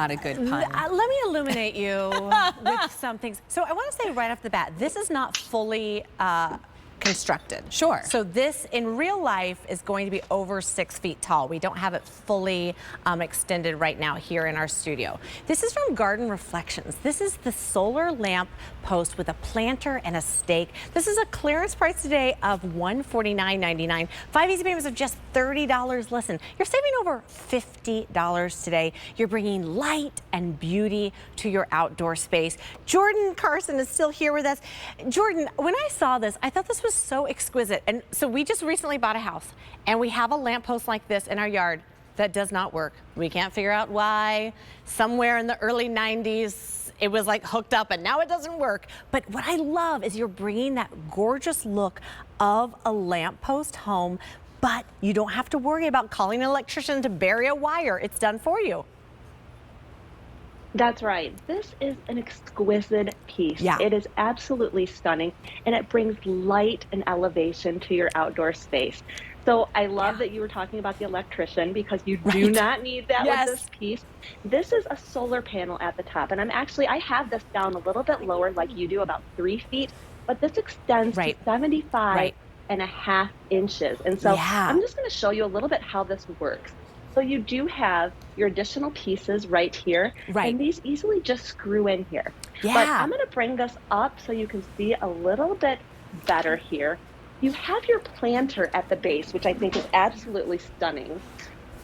Not a good pun. Let me illuminate you with some things. So I want to say right off the bat, this is not fully constructed. Sure. So this in real life is going to be over 6 feet tall. We don't have it fully extended right now here in our studio. This is from Garden Reflections. This is the solar lamp post with a planter and a stake. This is a clearance price today of $149.99. 5 easy payments of just $30. Listen, you're saving over $50 today. You're bringing light and beauty to your outdoor space. Jordan Carson is still here with us. Jordan, when I saw this, I thought this was so exquisite. And so we just recently bought a house and we have a lamppost like this in our yard that does not work. We can't figure out why. Somewhere in the early 90s, it was like hooked up and now it doesn't work. But what I love is you're bringing that gorgeous look of a lamppost home, but you don't have to worry about calling an electrician to bury a wire. It's done for you. That's right. This is an exquisite piece. Yeah. It is absolutely stunning, and it brings light and elevation to your outdoor space. So I love that you were talking about the electrician, because you do not need that with this piece. This is a solar panel at the top, and I have this down a little bit lower like you do, about 3 feet, but this extends to 75 and a half inches. And so I'm just going to show you a little bit how this works. So you do have your additional pieces right here, and these easily just screw in here. But I'm going to bring this up so you can see a little bit better here. You have your planter at the base, which I think is absolutely stunning.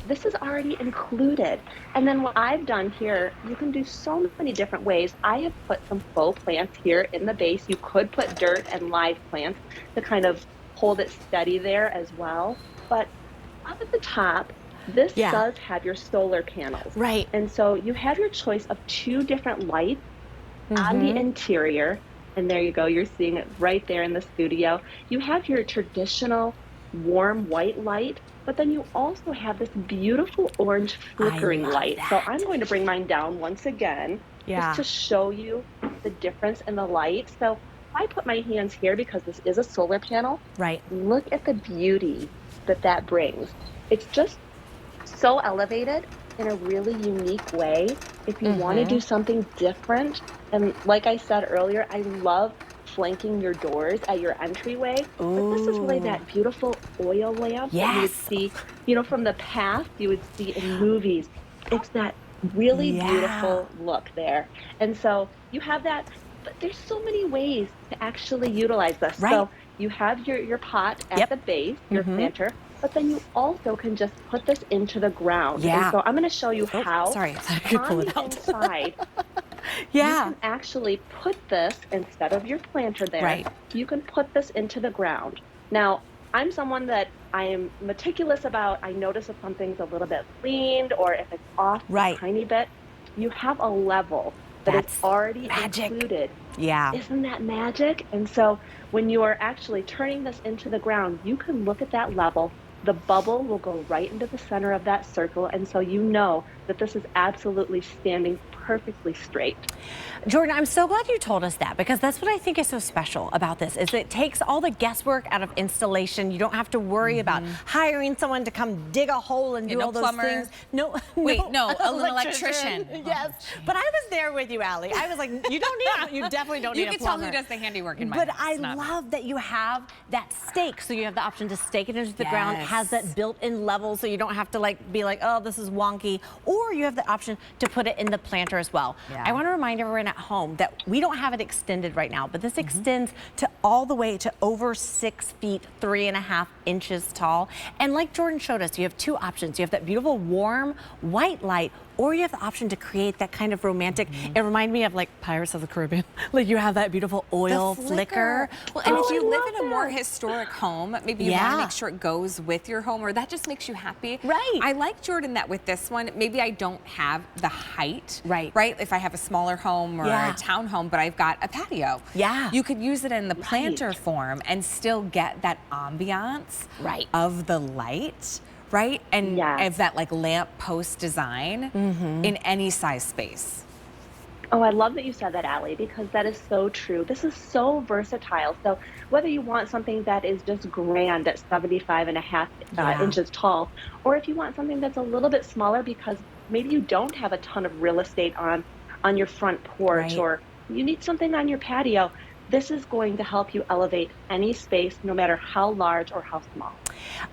This is already included. And then what I've done here, you can do so many different ways. I have put some faux plants here in the base. You could put dirt and live plants to kind of hold it steady there as well. But up at the top, this does have your solar panels. And so you have your choice of 2 different lights on the interior. And there you go. You're seeing it right there in the studio. You have your traditional warm white light, but then you also have this beautiful orange flickering light. So I'm going to bring mine down once again just to show you the difference in the light. So I put my hands here because this is a solar panel. Look at the beauty that brings. It's just so elevated in a really unique way. If you want to do something different, and like I said earlier, I love flanking your doors at your entryway. But this is really that beautiful oil lamp that you would see, you know, from the past, you would see in movies. It's that really beautiful look there. And so you have that, but there's so many ways to actually utilize this. So you have your pot at the base, your planter, but then you also can just put this into the ground. And so I'm going to show you how. Sorry, I could pull it out. Inside, you can actually put this, instead of your planter there, you can put this into the ground. Now, I'm someone that I am meticulous about. I notice if something's a little bit leaned or if it's off a tiny bit. You have a level that is already included. Isn't that magic? And so when you are actually turning this into the ground, you can look at that level. The bubble will go right into the center of that circle, and so you know that this is absolutely standing perfectly straight. Jordan, I'm so glad you told us that, because that's what I think is so special about this, is it takes all the guesswork out of installation. You don't have to worry about hiring someone to come dig a hole and do all those things. No, an electrician. Yes, but I was there with you, Allie. I was like, you definitely don't need a plumber. You can tell who does the handiwork in my house. But I love that you have that stake, so you have the option to stake it into the ground. It has that built-in level, so you don't have to be like, oh, this is wonky. Or you have the option to put it in the planter as well. I want to remind everyone at home that we don't have it extended right now, but this extends to all the way to over 6 feet, 3.5 inches tall. And like Jordan showed us, you have 2 options. You have that beautiful warm white light, or you have the option to create that kind of romantic, it reminded me of like Pirates of the Caribbean. Like you have that beautiful oil flicker. Well, and if you live in a more historic home, maybe you want to make sure it goes with your home, or that just makes you happy. I like, Jordan, that with this one, maybe I don't have the height, if I have a smaller home or a townhome, but I've got a patio. You could use it in the planter form and still get that ambiance of the light. And of that like lamp post design in any size space. Oh, I love that you said that, Allie, because that is so true. This is so versatile. So whether you want something that is just grand at 75.5 inches tall, or if you want something that's a little bit smaller because maybe you don't have a ton of real estate on your front porch, or you need something on your patio. This is going to help you elevate any space, no matter how large or how small.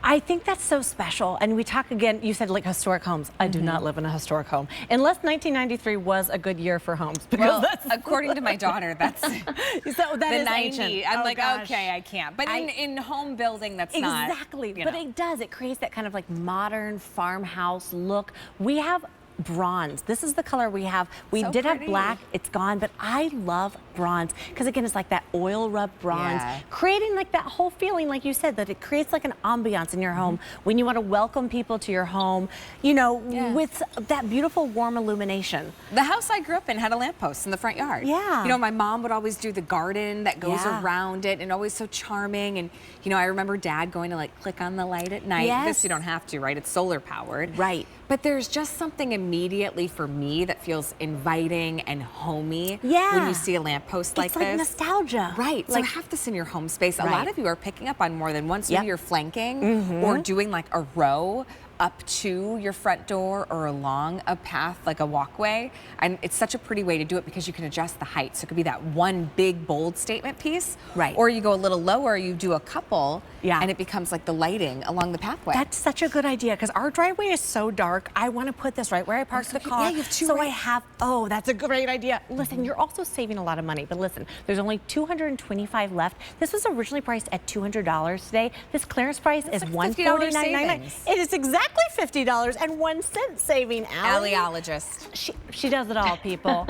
I think that's so special. And we talk again, you said like historic homes. I do not live in a historic home. Unless 1993 was a good year for homes. Well, according to my daughter, that's so that the is 90. ancient. I'm like, okay, I can't. But in home building, that's not. Exactly. But it does. It creates that kind of like modern farmhouse look. We have bronze. This is the color we have. We did have black. It's gone, but I love bronze because again, it's like that oil rub bronze, creating like that whole feeling, like you said, that it creates like an ambiance in your home when you want to welcome people to your home, you know, with that beautiful warm illumination. The house I grew up in had a lamppost in the front yard. Yeah. You know, my mom would always do the garden that goes around it, and always so charming. And you know, I remember Dad going to like click on the light at night. This you don't have to, right? It's solar powered. Right. But there's just something immediately for me that feels inviting and homey when you see a lamppost like this. It's like nostalgia. Right. Like, so have this in your home space. A lot of you are picking up on more than one. So you're flanking or doing like a row up to your front door or along a path, like a walkway. And it's such a pretty way to do it because you can adjust the height. So it could be that one big, bold statement piece. Right. Or you go a little lower, you do a couple, and it becomes like the lighting along the pathway. That's such a good idea because our driveway is so dark. I want to put this right where I park the car. Yeah, you have two. So I have, that's a great idea. Listen, you're also saving a lot of money. But listen, there's only 225 left. This was originally priced at $200 today. This clearance price is $149.99. It is exactly $50.01 saving. Alliologist. She does it all, people.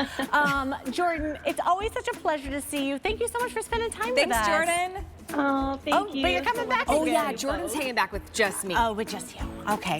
Jordan, it's always such a pleasure to see you. Thank you so much for spending time with us. Thanks, Jordan. Oh, thank you. But you're coming back Oh, again. yeah, Jordan's hanging back with just me. Oh, with just you. Okay.